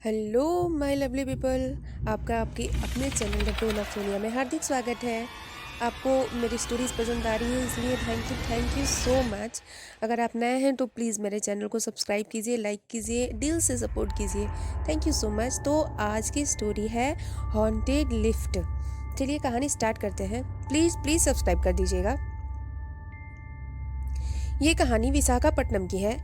Hello my lovely people, आपका आपके अपने channel the tone of Sonia में हार्दिक स्वागत है। आपको मेरी स्टोरीज़ पसंद आ रही है, इसलिए थैंक यू सो मच। अगर आप नए हैं तो प्लीज़ मेरे चैनल को सब्सक्राइब कीजिए, लाइक कीजिए, दिल से सपोर्ट कीजिए। Thank you so much. तो आज की स्टोरी है हॉन्टेड लिफ्ट। चलिए कहानी स्टार्ट करते हैं। प्लीज़ प्लीज़ सब्सक्राइब कर दीजिएगा। ये कहानी विशाखापट्टनम की है।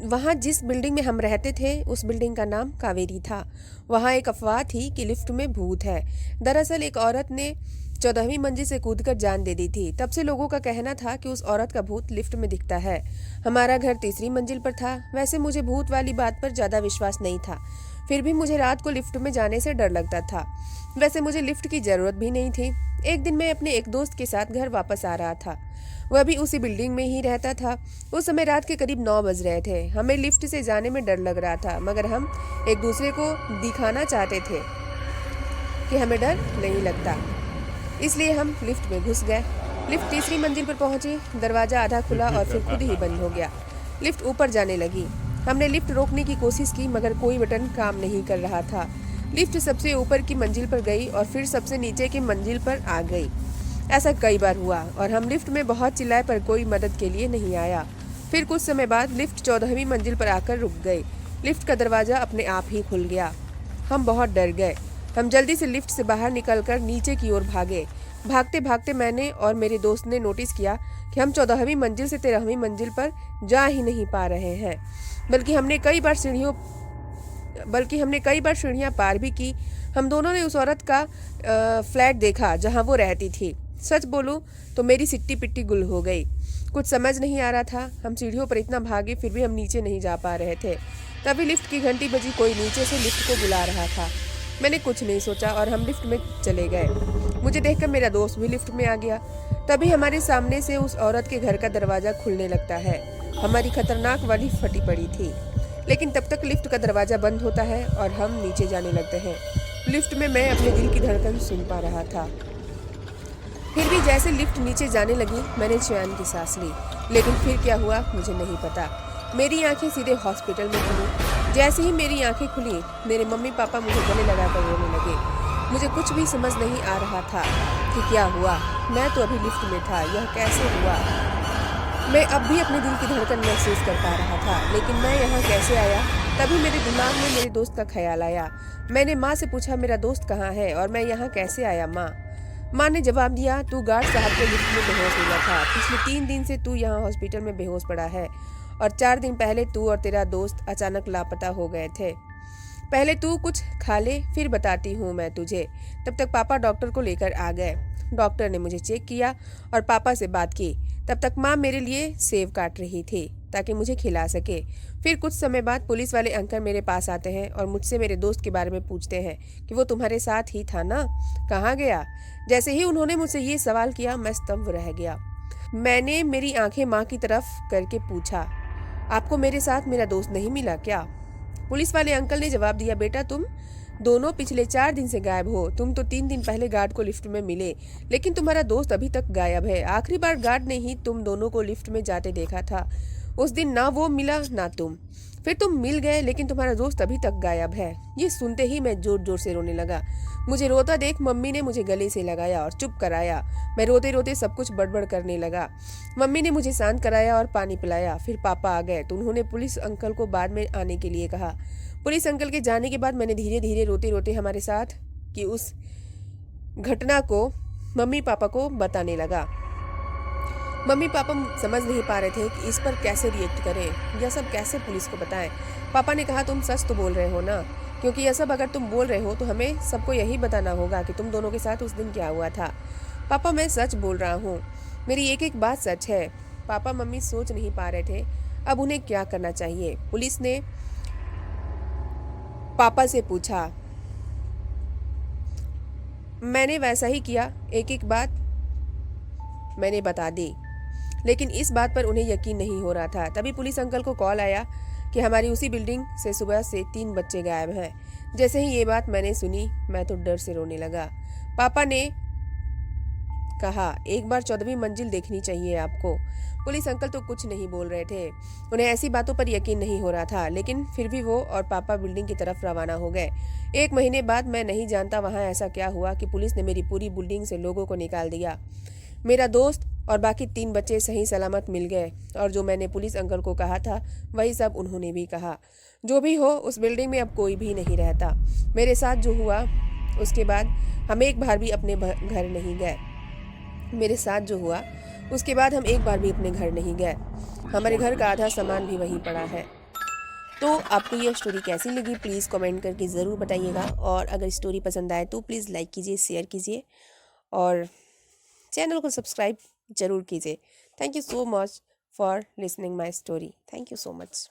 वहाँ जिस बिल्डिंग में हम रहते थे उस बिल्डिंग का नाम कावेरी था। वहाँ एक अफवाह थी कि लिफ्ट में भूत है। दरअसल एक औरत ने 14वीं मंजिल से कूदकर जान दे दी थी। तब से लोगों का कहना था कि उस औरत का भूत लिफ्ट में दिखता है। हमारा घर तीसरी मंजिल पर था। वैसे मुझे भूत वाली बात पर ज़्यादा विश्वास नहीं था, फिर भी मुझे रात को लिफ्ट में जाने से डर लगता था। वैसे मुझे लिफ्ट की ज़रूरत भी नहीं थी। एक दिन मैं अपने एक दोस्त के साथ घर वापस आ रहा था। वह भी उसी बिल्डिंग में ही रहता था। उस समय रात के करीब 9 बज रहे थे। हमें लिफ्ट से जाने में डर लग रहा था, मगर हम एक दूसरे को दिखाना चाहते थे कि हमें डर नहीं लगता, इसलिए हम लिफ्ट में घुस गए। लिफ्ट तीसरी मंजिल पर पहुंची। दरवाज़ा आधा खुला और फिर खुद ही बंद हो गया। लिफ्ट ऊपर जाने लगी। हमने लिफ्ट रोकने की कोशिश की, मगर कोई बटन काम नहीं कर रहा था। लिफ्ट सबसे ऊपर की मंजिल पर गई और फिर सबसे नीचे की मंजिल पर आ गई। ऐसा कई बार हुआ और हम लिफ्ट में बहुत चिल्लाए, पर कोई मदद के लिए नहीं आया। फिर कुछ समय बाद लिफ्ट 14वीं मंजिल पर आकर रुक गई। लिफ्ट का दरवाज़ा अपने आप ही खुल गया। हम बहुत डर गए। हम जल्दी से लिफ्ट से बाहर निकलकर नीचे की ओर भागे। भागते भागते मैंने और मेरे दोस्त ने नोटिस किया कि हम 14वीं मंजिल से 13वीं मंजिल पर जा ही नहीं पा रहे हैं, बल्कि हमने कई बार सीढ़ियाँ पार भी की। हम दोनों ने उस औरत का फ्लैट देखा जहाँ वो रहती थी। सच बोलूं तो मेरी सिट्टी पिट्टी गुल हो गई। कुछ समझ नहीं आ रहा था। हम सीढ़ियों पर इतना भागे, फिर भी हम नीचे नहीं जा पा रहे थे। तभी लिफ्ट की घंटी बजी। कोई नीचे से लिफ्ट को बुला रहा था। मैंने कुछ नहीं सोचा और हम लिफ्ट में चले गए। मुझे देखकर मेरा दोस्त भी लिफ्ट में आ गया। तभी हमारे सामने से उस औरत के घर का दरवाज़ा खुलने लगता है। हमारी खतरनाक वाली फटी पड़ी थी। लेकिन तब तक लिफ्ट का दरवाज़ा बंद होता है और हम नीचे जाने लगते हैं। लिफ्ट में मैं अपने दिल की धड़कन सुन पा रहा था। फिर भी जैसे लिफ्ट नीचे जाने लगी, मैंने चैन की सांस ली। लेकिन फिर क्या हुआ मुझे नहीं पता। मेरी आंखें सीधे हॉस्पिटल में खुली। जैसे ही मेरी आंखें खुली, मेरे मम्मी पापा मुझे गले लगाकर रोने लगे। मुझे कुछ भी समझ नहीं आ रहा था कि क्या हुआ। मैं तो अभी लिफ्ट में था, यह कैसे हुआ। मैं अब भी अपने दिल की धड़कन महसूस कर पा रहा था, लेकिन मैं यहाँ कैसे आया। तभी मेरे दिमाग में मेरे दोस्त का ख्याल आया। मैंने माँ से पूछा, मेरा दोस्त कहाँ है और मैं यहाँ कैसे आया माँ। माँ ने जवाब दिया, तू गार्ड साहब के लिफ्ट में बेहोश हुआ था। पिछले 3 दिन से तू यहाँ हॉस्पिटल में बेहोश पड़ा है और 4 दिन पहले तू और तेरा दोस्त अचानक लापता हो गए थे। पहले तू कुछ खा ले, फिर बताती हूँ मैं तुझे। तब तक पापा डॉक्टर को लेकर आ गए। डॉक्टर ने मुझे चेक किया और पापा से बात की। तब तक माँ मेरे लिए सेब काट रही थी ताकि मुझे खिला सके। फिर कुछ समय बाद पुलिस वाले अंकल मेरे पास आते हैं और मुझसे मेरे दोस्त के बारे में पूछते हैं कि वो तुम्हारे साथ ही था ना, कहाँ गया। जैसे ही उन्होंने मुझसे ये सवाल किया, मैं स्तब्ध रह गया। मैंने मेरी आंखें माँ की तरफ करके पूछा, आपको मेरे साथ मेरा दोस्त नहीं मिला क्या। पुलिस वाले अंकल ने जवाब दिया, बेटा तुम दोनों पिछले 4 दिन से गायब हो। तुम तो 3 दिन पहले गार्ड को लिफ्ट में मिले, लेकिन तुम्हारा दोस्त अभी तक गायब है। आखिरी बार गार्ड ने ही तुम दोनों को लिफ्ट में जाते देखा था। उस दिन ना वो मिला ना तुम। फिर तुम मिल गए, लेकिन तुम्हारा दोस्त अभी तक गायब है। ये सुनते ही मैं जोर जोर से रोने लगा। मुझे रोता देख मम्मी ने मुझे गले से लगाया और चुप कराया। मैं रोते रोते सब कुछ बड़बड़ करने लगा। मम्मी ने मुझे शांत कराया और पानी पिलाया। फिर पापा आ गए तो उन्होंने पुलिस अंकल को बाद में आने के लिए कहा। पुलिस अंकल के जाने के बाद मैंने धीरे धीरे रोते रोते हमारे साथ की उस घटना को मम्मी पापा को बताने लगा। मम्मी पापा समझ नहीं पा रहे थे कि इस पर कैसे रिएक्ट करें, यह सब कैसे पुलिस को बताएं। पापा ने कहा, तुम सच तो बोल रहे हो ना, क्योंकि यह सब अगर तुम बोल रहे हो तो हमें सबको यही बताना होगा कि तुम दोनों के साथ उस दिन क्या हुआ था। पापा मैं सच बोल रहा हूँ, मेरी एक एक बात सच है। पापा मम्मी सोच नहीं पा रहे थे अब उन्हें क्या करना चाहिए। पुलिस ने पापा से पूछा। मैंने वैसा ही किया, एक एक बात मैंने बता दी, लेकिन इस बात पर उन्हें यकीन नहीं हो रहा था। तभी पुलिस अंकल को कॉल आया कि हमारी उसी बिल्डिंग से सुबह से 3 बच्चे गायब हैं। जैसे ही ये बात मैंने सुनी, मैं तो डर से रोने लगा। पापा ने कहा, एक बार 14वीं मंजिल देखनी चाहिए आपको। पुलिस अंकल तो कुछ नहीं बोल रहे थे। उन्हें ऐसी बातों पर यकीन नहीं हो रहा था, लेकिन फिर भी वो और पापा बिल्डिंग की तरफ रवाना हो गए। 1 महीने बाद मैं नहीं जानता वहाँ ऐसा क्या हुआ कि पुलिस ने मेरी पूरी बिल्डिंग से लोगों को निकाल दिया। मेरा दोस्त और बाकी 3 बच्चे सही सलामत मिल गए और जो मैंने पुलिस अंकल को कहा था वही सब उन्होंने भी कहा। जो भी हो, उस बिल्डिंग में अब कोई भी नहीं रहता। मेरे साथ जो हुआ उसके बाद हम एक बार भी अपने घर नहीं गए। मेरे साथ जो हुआ उसके बाद हम एक बार भी अपने घर नहीं गए। हमारे घर का आधा सामान भी वहीं पड़ा है। तो आपको ये स्टोरी कैसी लगी प्लीज़ कमेंट करके ज़रूर बताइएगा, और अगर स्टोरी पसंद आए तो प्लीज़ लाइक कीजिए, शेयर कीजिए और चैनल को सब्सक्राइब ज़रूर कीजिए। Thank you so much for listening my story. Thank you so much.